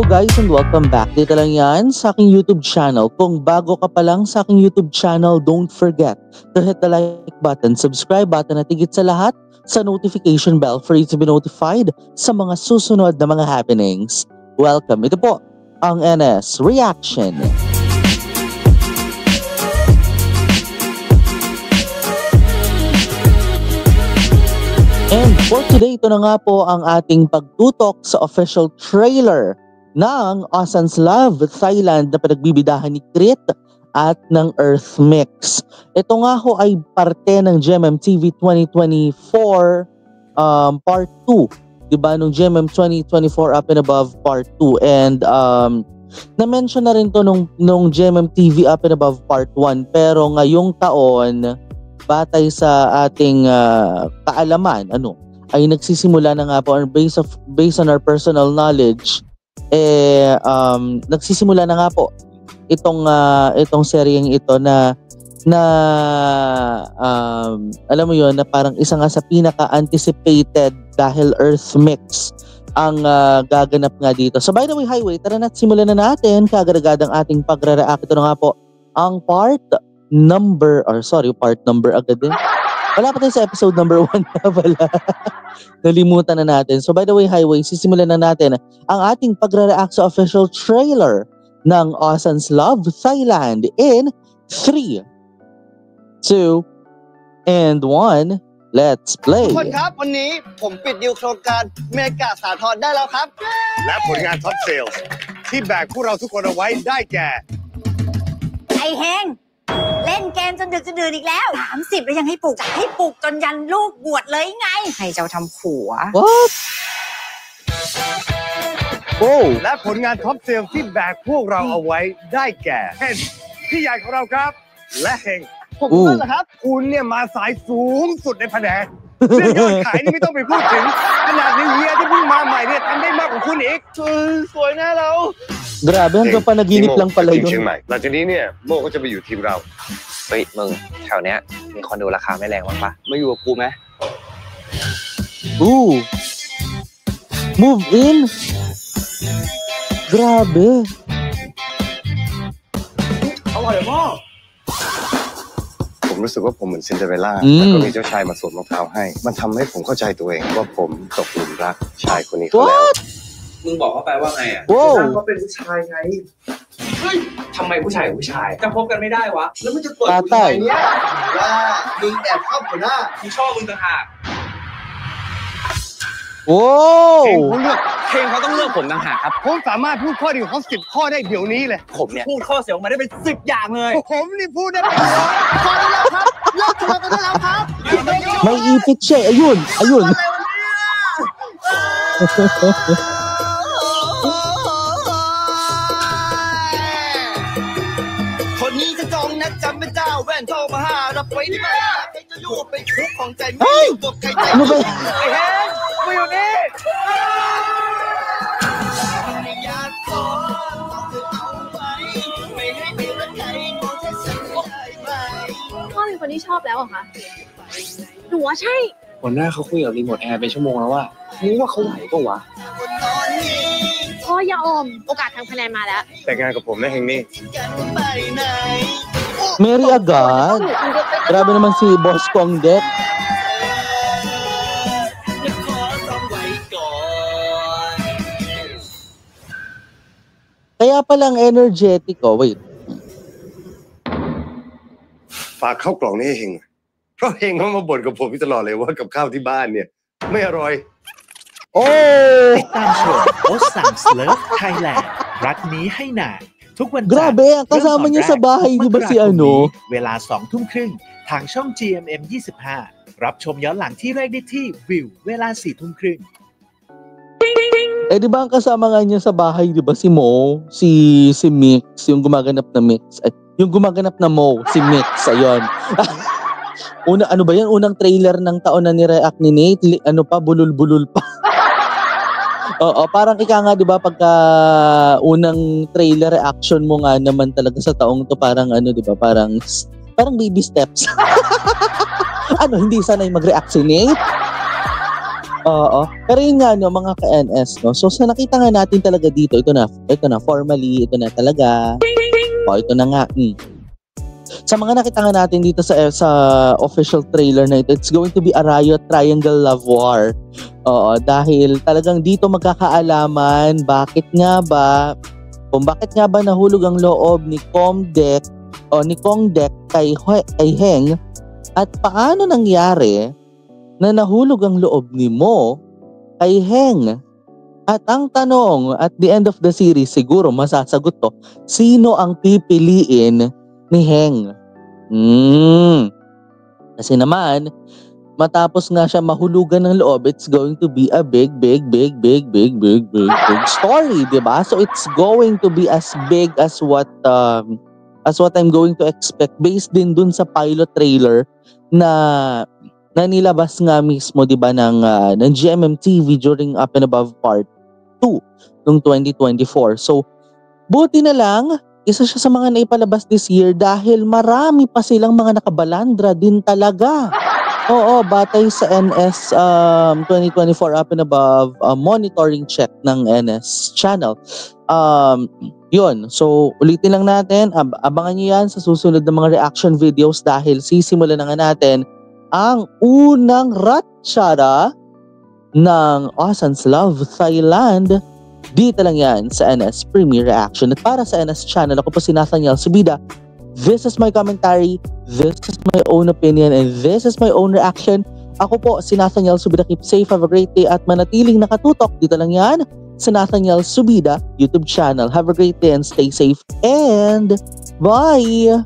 guys and welcome back. Dito lang yan sa aking YouTube channel. Kung bago ka pa lang sa aking YouTube channel, don't forget to hit the like button, subscribe button at higit sa lahat sa notification bell for you to be notified sa mga susunod na mga happenings. Welcome. Ito po ang NS Reaction. And for today, ito na nga po ang ating pagtutok sa official trailer ng Osan's Love Thailand na pinagbibidahan ni Crit at ng Earth Mix. Ito nga ho ay parte ng GMMTV 2024 Part 2. Diba? Nung GMM 2024 Up and Above Part 2. And na-mention na rin to nung GMMTV Up and Above Part 1. Pero ngayong taon, batay sa ating kaalaman, ay nagsisimula na nga po, based on our personal knowledge, nagsisimula na nga po itong seryeng ito na alam mo yon, na parang isa nga sa pinaka-anticipated dahil Earth Mix ang gaganap nga dito. So by the way, highway, tara na't simulan na natin kaagad-agad ang ating pagre-react. Ito na nga po ang part number agad din. Wala pa tayo sa episode number 1 na pala. Nalimutan na natin. So by the way, highway, sisimulan na natin ang ating pagre-react sa official trailer ng Osan's Love Thailand in 3, 2, and 1. Let's play. ทุกคนครับวันนี้ผมปิดดีลโครงการเมกะสาทรได้แล้วครับและผลงานท็อปเซลส์ที่แบกพวกเราทุกคนเอาไว้ได้แก่ไอ้เฮงเล่นเกมจนดึกจนดื่นอีกแล้ว30แล้วยังให้ปลุกจะให้ปลุกจนยันลูกบวชเลยไงใครจะทำผัว What? โอ้ และผลงานท็อปเซลที่แบกพวกเราเอาไว้ได้แก่เฮงพี่ใหญ่ของเราครับและเฮงผมนั่นแหละครับคุณเนี่ยมาสายสูงสุดในแผนกเรื่องยอดขายนี่ไม่ต้องไปพูดถึงขนาดนิวเยียร์ที่เพิ่งมาใหม่เนี่ยทำได้มากกว่าคุณอีกสวยแน่เรา Grabe, hanggang panaginip lang pala yun. เชียงใหม่หลังจากนี้เนี่ยโมก็จะไปอยู่ทีมเราเฮ้ยมึงแถวเนี้ยมีคอนโดราคาไม่แรงบ้างปะมาอยู่กับกูไหม Move in. Grabe. อร่อยมากผมรู้สึกว่าผมเหมือนซินเดอเรลล่าแล้วก็มีเจ้าชายมาสวมรองเท้าให้มันทำให้ผมเข้าใจตัวเองว่าผมตกหลุมรักชายคนนี้เขาแล้วมึงบอกเขาไปว่าไงอ่ะเขาเป็นผู้ชายไงเฮ้ยทำไมผู้ชายกับผู้ชายจะพบกันไม่ได้วะแล้วมันจะเปิดยังไงเนี่ยว่ามึงแอบชอบหัวหน้ามึงชอบมึงต่างหากโอ้เพลงเขาต้องเลือกผมต่างหากครับผมสามารถพูดข้อดีของเขา10 ข้อได้เดี๋ยวนี้เลยผมเนี่ยพูดข้อเสียออกมาได้เป็น10 อย่างเลยผมนี่พูดได้เป็น100ข้อได้แล้วครับเลิกทะเลาะกันได้แล้วครับไม่ipit siya ayunคนนี้จะจองนักจำเป็นเจ้าแว่นทองมา5รับไว้ที่บ้านใครจะอยู่เป็นคุกของใจไม่อยู่กับใครใจไอ้เฮงมาอยู่นี่อยากขอจะเอาไว้ไม่ให้ไปรักใครมองแค่ฉันได้ไหมพ่อเป็นคนที่ชอบแล้วเหรอคะหนูว่าใช่วันหน้าเขาคุยกับรีโมทแอร์เป็นชั่วโมงแล้วว่ามึงว่าเขาไหวปะวะพ่ออย่าออมโอกาสทางคะแนนมาแล้วแต่งงานกับผมนะเฮงนี่Mary agad. Grabe naman si Boss Kong Det. Kaya palang energetic. Wait. ฝากข้าวกล่องนี้ให้เฮงเพราะเฮงเขามาบ่นกับผมตลอดเลยว่ากับข้าวที่บ้านเนี่ยไม่อร่อยติดตามชม Osan's Love Thailand รักนี้ให้นานทุกวันจันทร์ Grabe, kasama niya sa bahay, di ba si ano? เวลา 20:30 ทางช่อง GMM 25รับชมย้อนหลังที่แรกได้ที่วิวเวลา 4:30 di ba ang kasama nga niya sa bahay, di ba si Mo, si Mix, yung gumaganap na Mix, yung gumaganap na Mo, si Mix, ayun. Ano ba yan? Unang trailer ng taon na ni-react ni Nate, bulul-bulul pa. Oo, parang ika nga 'di ba pagka unang trailer reaction mo nga naman talaga sa taong to parang 'di ba parang baby steps. Hindi sanay mag-react si Nate? Oo. Pero yun nga, no, mga ka-NS, no? So, sa nakita nga natin talaga dito, ito na, formally, ito na talaga. O, ito na nga. Sa mga nakita nga natin dito sa official trailer na ito, it's going to be a Riot Triangle Love War. Oo, dahil talagang dito magkakaalaman kung bakit nga ba nahulog ang loob ni Kongdek kay Heng, at paano nangyari na nahulog ang loob ni Mo kay Heng. At ang tanong at the end of the series, siguro masasagot to, sino ang pipiliin ni Heng? Kasi naman, matapos nga siya mahulugan ng loob, it's going to be a big story, diba? So it's going to be as big as what I'm going to expect based din dun sa pilot trailer na nilabas nga mismo, diba, ng GMMTV during Up and Above Part 2 noong 2024. So, buti na lang, isa siya sa mga naipalabas this year dahil marami pa silang mga nakabalandra din talaga. Oo, batay sa NS 2024 Up and Above monitoring check ng NS channel. Yun, so ulitin lang natin, abangan nyo yan sa susunod na mga reaction videos dahil sisimulan na nga natin ang unang ratsyada ng Osan's Love Thailand. Dito lang yan sa NS Premier Reaction. At para sa NS channel, ako po si Nathaniel Subida. This is my commentary, this is my own opinion, and this is my own reaction. Ako po si Nathaniel Subida. Keep safe, have a great day, at manatiling nakatutok. Dito lang yan sa Nathaniel Subida YouTube channel. Have a great day and stay safe, and bye!